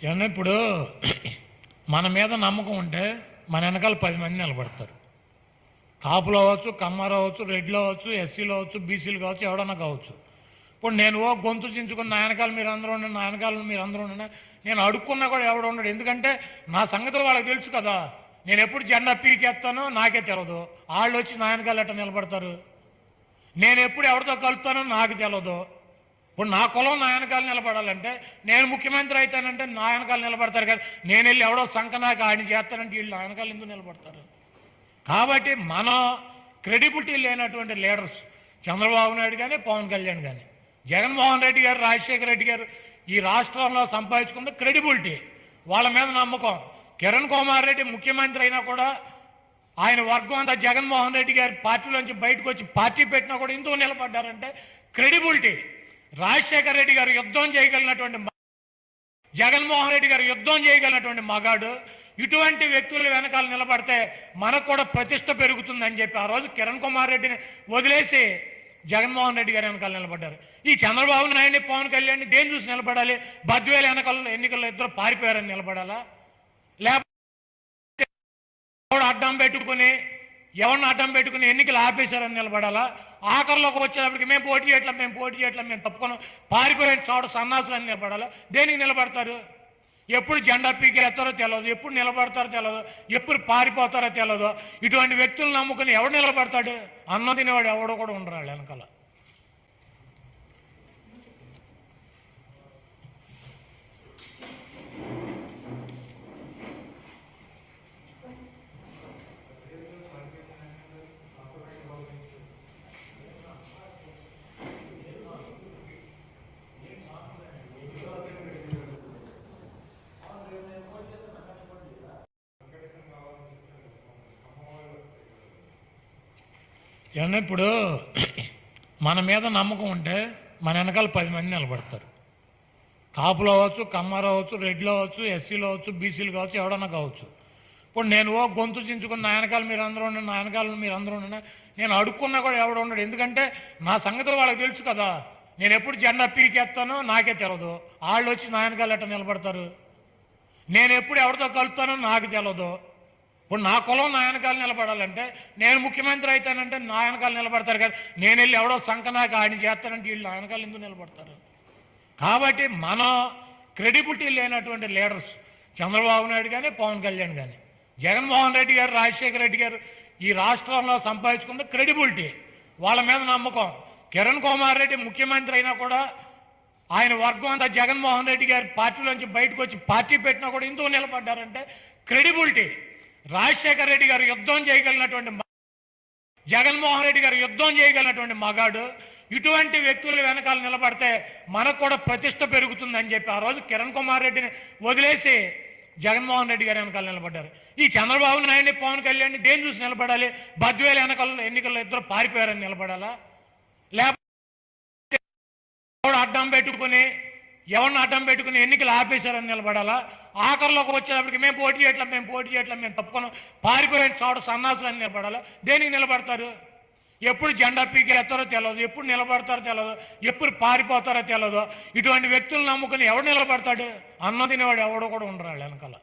ఏమన్నా ఇప్పుడు మన మీద నమ్మకం ఉంటే మన వెనకాల 10 మంది నిలబడతారు. కాపులు అవ్వచ్చు, కమ్మారు అవ్వచ్చు, రెడ్లు అవ్వచ్చు, ఎస్సీలు అవ్వచ్చు, బీసీలు కావచ్చు, ఎవడన్నా కావచ్చు. ఇప్పుడు నేను గొంతు చించుకుని నా వెనకాల మీరు అందరూ ఉండండి, నా వెనకాల మీరు అందరూ ఉండండి, నేను అడుక్కున్నా కూడా ఎవడు ఉండడు. ఎందుకంటే నా సంగతులు వాళ్ళకి తెలుసు కదా. నేను ఎప్పుడు జెండా పీకేస్తానో నాకే తెలియదు. వాళ్ళు వచ్చి నా వెనకాల ఎట్ట నిలబడతారు? నేను ఎప్పుడు ఎవరితో కలుపుతానో నాకు తెలియదు. ఇప్పుడు నా కులం నా వెనకాల నిలబడాలంటే నేను ముఖ్యమంత్రి అవుతానంటే నా వెనకాల నిలబడతారు కదా. నేను వెళ్ళి ఎవడో సంకనాక ఆయన చేస్తానంటే వీళ్ళు నా వెనకాల ఎందుకు నిలబడతారు? కాబట్టి మన క్రెడిబిలిటీ లేనటువంటి లీడర్స్ చంద్రబాబు నాయుడు కానీ, పవన్ కళ్యాణ్ కానీ, జగన్మోహన్ రెడ్డి గారు, రాజశేఖర రెడ్డి గారు ఈ రాష్ట్రంలో సంపాదించుకున్న క్రెడిబిలిటీ, వాళ్ళ మీద నమ్మకం. కిరణ్ కుమార్ రెడ్డి ముఖ్యమంత్రి అయినా కూడా ఆయన వర్గం అంతా జగన్మోహన్ రెడ్డి గారి పార్టీలోంచి బయటకు వచ్చి పార్టీ పెట్టినా కూడా ఎందుకు నిలబడ్డారంటే క్రెడిబిలిటీ. రాజశేఖర రెడ్డి గారు యుద్ధం చేయగలిగినటువంటి, జగన్మోహన్ రెడ్డి గారు యుద్ధం చేయగలిగినటువంటి మగాడు. ఇటువంటి వ్యక్తులు వెనకాల నిలబడితే మనకు కూడా ప్రతిష్ట పెరుగుతుందని చెప్పి ఆ రోజు కిరణ్ కుమార్ రెడ్డిని వదిలేసి జగన్మోహన్ రెడ్డి గారు వెనకాల నిలబడ్డారు. ఈ చంద్రబాబు నాయుడిని, పవన్ కళ్యాణ్ని దేని చూసి నిలబడాలి? బద్వేలు వెనకాల ఎన్నికల్లో ఇద్దరు పారిపోయారని నిలబడాలా? లేకపోతే ఎవరిని అడ్డం పెట్టుకుని ఎన్నికలు ఆపేశారని నిలబడాలా? ఆఖరిలోకి వచ్చేటప్పటికి మేము పోటీ చేయట్లం, మేము తప్పుకొని పారిపోయిన చోట సన్నాసులని నిలబడాలా? దేనికి నిలబడతారు? ఎప్పుడు జెండా పీకేస్తారో తెలియదు, ఎప్పుడు నిలబడతారో తెలియదు, ఎప్పుడు పారిపోతారో తెలియదు. ఇటువంటి వ్యక్తులు నమ్ముకుని ఎవడు నిలబడతాడు? అన్న తినేవాడు ఎవడో కూడా ఉండరు వాళ్ళు వెనకాల. ఏమన్నా ఇప్పుడు మన మీద నమ్మకం ఉంటే మన వెనకాల 10 మంది నిలబడతారు. కాపులు అవ్వచ్చు, కమ్మారు అవ్వచ్చు, రెడ్లు అవ్వచ్చు, ఎస్సీలు అవ్వచ్చు, బీసీలు కావచ్చు, ఎవడన్నా కావచ్చు. ఇప్పుడు నేను గొంతు చించుకుని నా వెనకాల మీరు అందరూ ఉండండి, నా వెనకాల మీరు అందరూ ఉండండి, నేను అడుక్కున్నా కూడా ఎవడు ఉండడు. ఎందుకంటే నా సంగతులు వాళ్ళకి తెలుసు కదా. నేను ఎప్పుడు జెండా పీకేస్తానో నాకే తెలియదు. వాళ్ళు వచ్చి నా వెనకాల ఎట్ట నిలబడతారు? నేను ఎప్పుడు ఎవరితో కలుపుతానో నాకు తెలియదు. ఇప్పుడు నా కులం నా వెనకాల నిలబడాలంటే నేను ముఖ్యమంత్రి అవుతానంటే నా వెనకాల నిలబడతారు కదా. నేను వెళ్ళి ఎవడో సంకనాక ఆయన చేస్తానంటే వీళ్ళు నా వెనకాల ఎందుకు నిలబడతారు? కాబట్టి మన క్రెడిబిలిటీ లేనటువంటి లీడర్స్ చంద్రబాబు నాయుడు కానీ, పవన్ కళ్యాణ్ కానీ, జగన్మోహన్ రెడ్డి గారు, రాజశేఖర రెడ్డి గారు ఈ రాష్ట్రంలో సంపాదించుకున్న క్రెడిబిలిటీ, వాళ్ళ మీద నమ్మకం. కిరణ్ కుమార్ రెడ్డి ముఖ్యమంత్రి అయినా కూడా ఆయన వర్గం అంతా జగన్మోహన్ రెడ్డి గారి పార్టీలోంచి బయటకు వచ్చి పార్టీ పెట్టినా కూడా ఎందుకు నిలబడ్డారంటే క్రెడిబిలిటీ. రాజశేఖర రెడ్డి గారు యుద్ధం చేయగలిగినటువంటి, జగన్మోహన్ రెడ్డి గారు యుద్ధం చేయగలిగినటువంటి మగాడు. ఇటువంటి వ్యక్తులు వెనకాల నిలబడితే మనకు కూడా ప్రతిష్ట పెరుగుతుందని చెప్పి ఆ రోజు కిరణ్ కుమార్ రెడ్డిని వదిలేసి జగన్మోహన్ రెడ్డి గారు వెనకాల నిలబడ్డారు. ఈ చంద్రబాబు నాయుడిని, పవన్ కళ్యాణ్ని దేని చూసి నిలబడాలి? బద్వేలు వెనకాల ఎన్నికల్లో ఇద్దరు పారిపోయారని నిలబడాలా? లేకపోతే ఎవరిని అడ్డం పెట్టుకుని ఎన్నికలు ఆపేశారని నిలబడాలా? ఆఖరిలోకి వచ్చేటప్పటికి మేము పోటీ చేయట్లం, మేము తప్పుకొని పారిపోయిన చోట సన్నాసులని నిలబడాలా? దేనికి నిలబడతారు? ఎప్పుడు జెండా పీకేస్తారో తెలియదు, ఎప్పుడు నిలబడతారో తెలియదు, ఎప్పుడు పారిపోతారో తెలియదు. ఇటువంటి వ్యక్తులు నమ్ముకుని ఎవడు నిలబడతాడు? అన్న తినేవాడు ఎవడో కూడా ఉండరు వాళ్ళు వెనకాల.